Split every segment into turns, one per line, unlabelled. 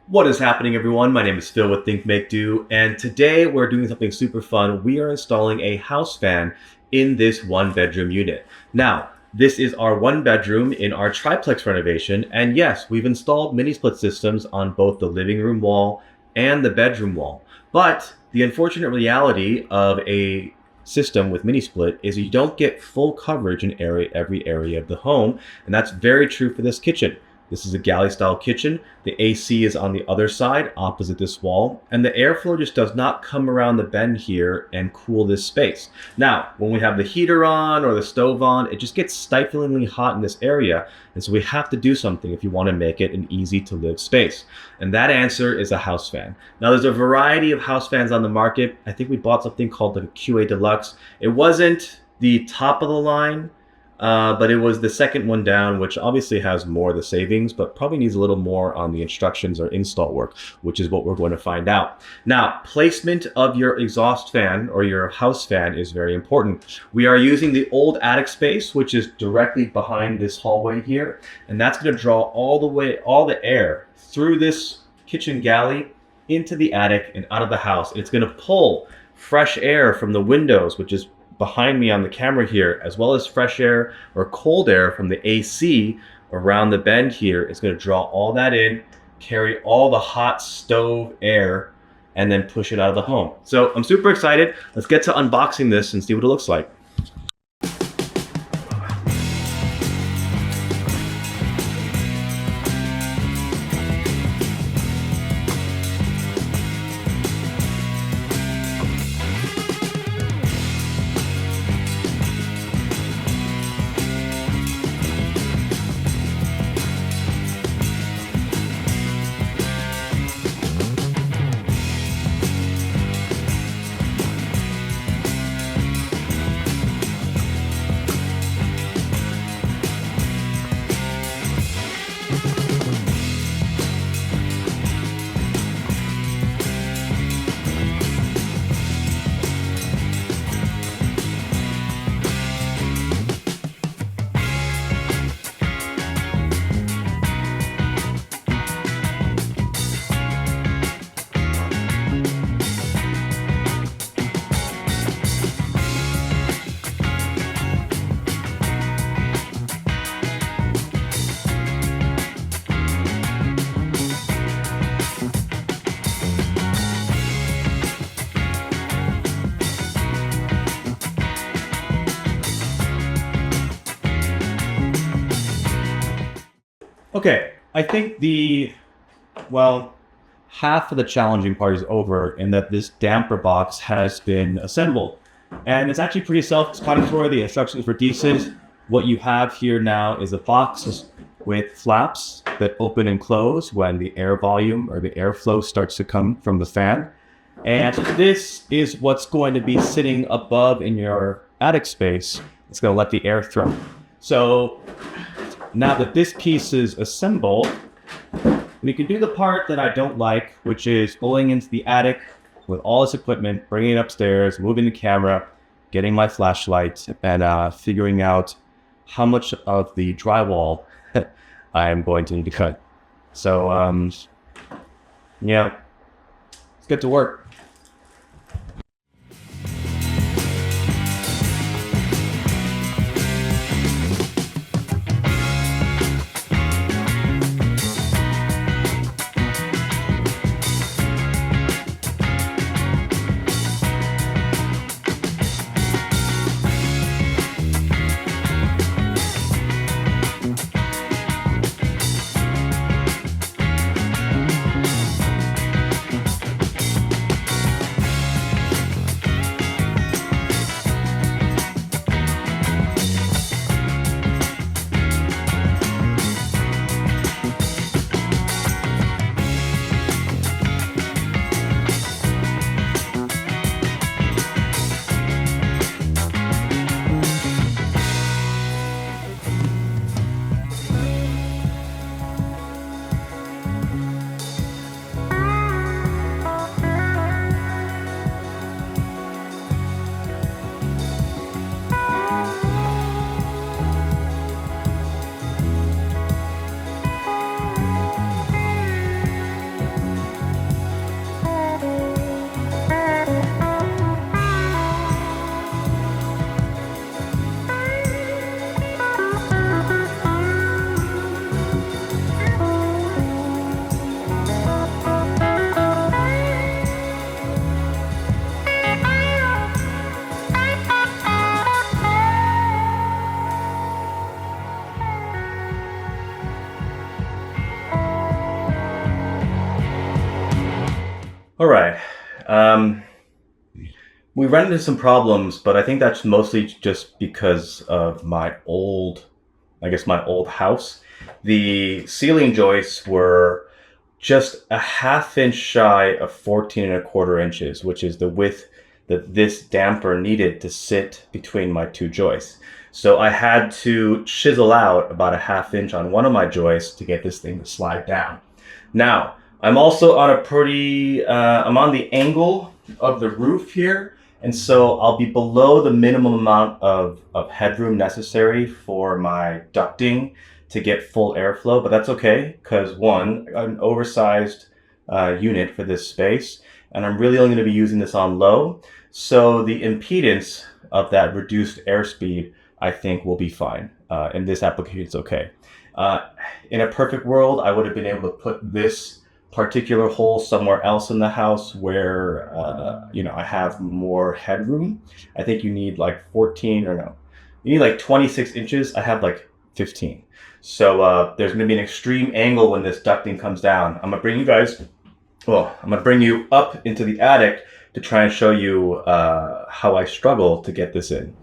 What is happening, everyone? My name is Phil with Think Make Do, and today we're doing something super fun. We are installing a house fan in this one bedroom unit. Now, this is our one bedroom in our triplex renovation, and yes, we've installed mini split systems on both the living room wall and the bedroom wall. But the unfortunate reality of a system with mini split is you don't get full coverage in every area of the home, and that's very true for this kitchen. This is a galley style kitchen. The AC is on the other side, opposite this wall, and the airflow just does not come around the bend here and cool this space. Now, when we have the heater on or the stove on, it just gets stiflingly hot in this area, and so we have to do something if you want to make it an easy to live space. And that answer is a house fan. Now, there's a variety of house fans on the market. I think we bought something called the QA Deluxe. It wasn't the top of the line, but it was the second one down, which obviously has more of the savings, but probably needs a little more on the instructions or install work, which is what we're going to find out. Now, placement of your exhaust fan or your house fan is very important. We are using the old attic space, which is directly behind this hallway here, and that's going to draw all the air through this kitchen galley into the attic and out of the house. It's going to pull fresh air from the windows, which is behind me on the camera here, as well as fresh air or cold air from the AC around the bend here. It's going to draw all that in, carry all the hot stove air, and then push it out of the home. So I'm super excited. Let's get to unboxing this and see what it looks like. Okay, I think half of the challenging part is over in that this damper box has been assembled. And it's actually pretty self-explanatory. The instructions were decent. What you have here now is a box with flaps that open and close when the air volume or the airflow starts to come from the fan. And this is what's going to be sitting above in your attic space. It's going to let the air through. So now that this piece is assembled, we can do the part that I don't like, which is going into the attic with all this equipment, bringing it upstairs, moving the camera, getting my flashlight, and figuring out how much of the drywall I am going to need to cut. So, yeah, let's get to work. All right. Um, we ran into some problems, but I think that's mostly just because of my old house. The ceiling joists were just a half inch shy of 14 and a quarter inches, which is the width that this damper needed to sit between my two joists. So I had to chisel out about a half inch on one of my joists to get this thing to slide down. Now, I'm also on I'm on the angle of the roof here. And so I'll be below the minimum amount of headroom necessary for my ducting to get full airflow, but that's okay because one, an oversized unit for this space, and I'm really only going to be using this on low. So the impedance of that reduced airspeed, I think, will be fine. In this application, it's okay. In a perfect world, I would have been able to put this particular hole somewhere else in the house where I have more headroom. I think you need like 14 or no, you need like 26 inches. I have like 15. So there's going to be an extreme angle when this ducting comes down. I'm going to bring you up into the attic to try and show you how I struggle to get this in.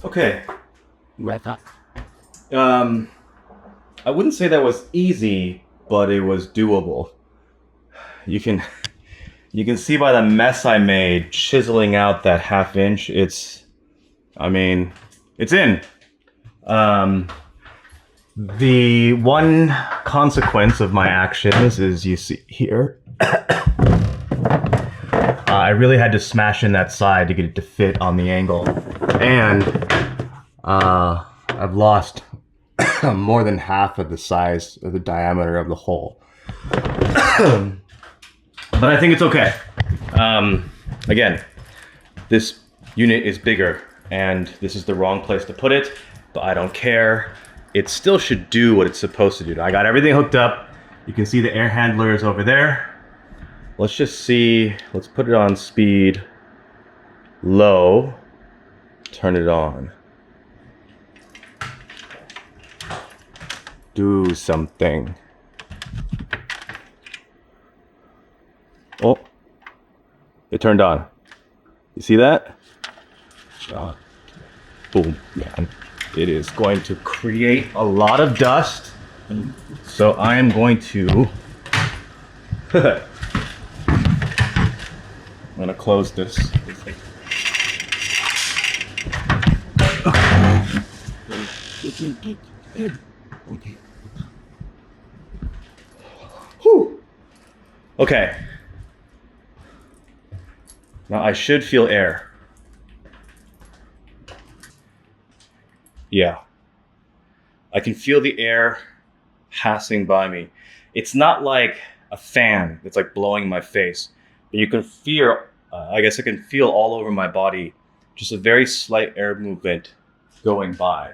Okay. I wouldn't say that was easy, but it was doable. You can see by the mess I made chiseling out that half inch. It's in. The one consequence of my actions is you see here. I really had to smash in that side to get it to fit on the angle, and I've lost more than half of the size of the diameter of the hole. But I think it's okay. Again, this unit is bigger and this is the wrong place to put it, but I don't care. It still should do what it's supposed to do. I got everything hooked up. You can see the air handler is over there. Let's just see, let's put it on speed low, turn it on. Do something. Oh, it turned on. You see that? boom, man. It is going to create a lot of dust. So I am going to I'm gonna close this. Whew. Okay. Now I should feel air. Yeah. I can feel the air passing by me. It's not like a fan that's like blowing in my face, but you can feel, I guess I can feel all over my body, just a very slight air movement going by.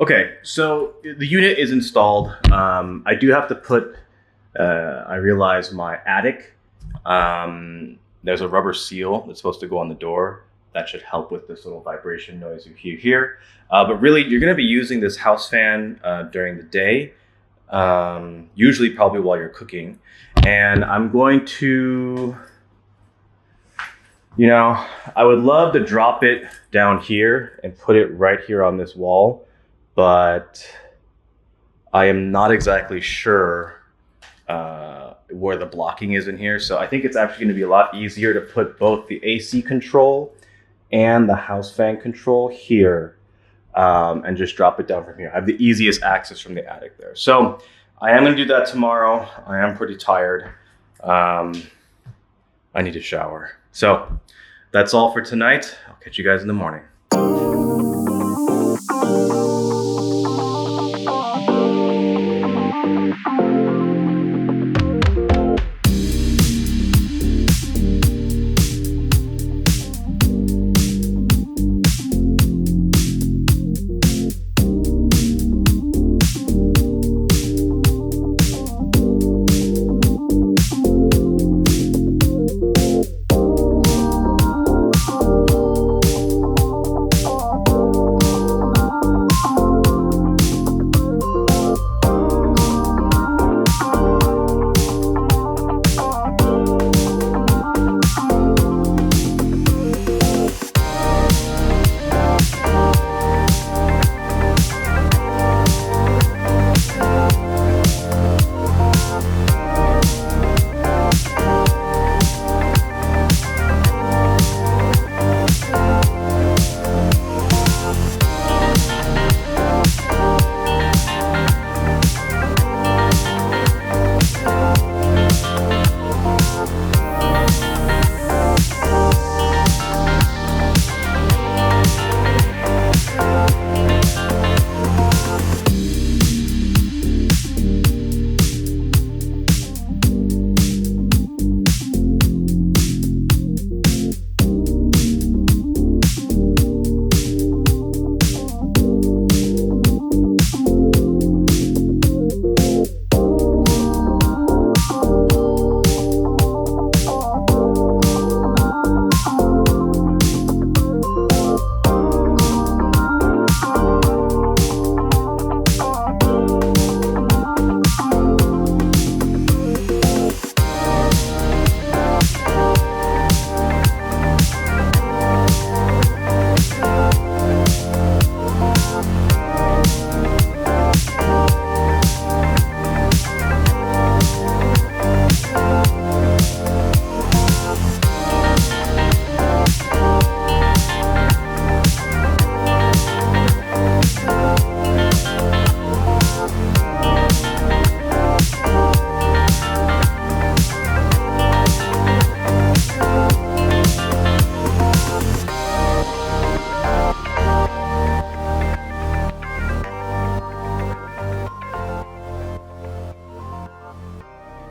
Okay, so the unit is installed. I do have to put, I realize my attic, there's a rubber seal that's supposed to go on the door. That should help with this little vibration noise you hear here. But really, you're gonna be using this house fan during the day, usually probably while you're cooking. And I'm going to, you know, I would love to drop it down here and put it right here on this wall, but I am not exactly sure where the blocking is in here. So I think it's actually gonna be a lot easier to put both the AC control and the house fan control here, and just drop it down from here. I have the easiest access from the attic there. So I am gonna do that tomorrow. I am pretty tired. I need a shower. So that's all for tonight. I'll catch you guys in the morning.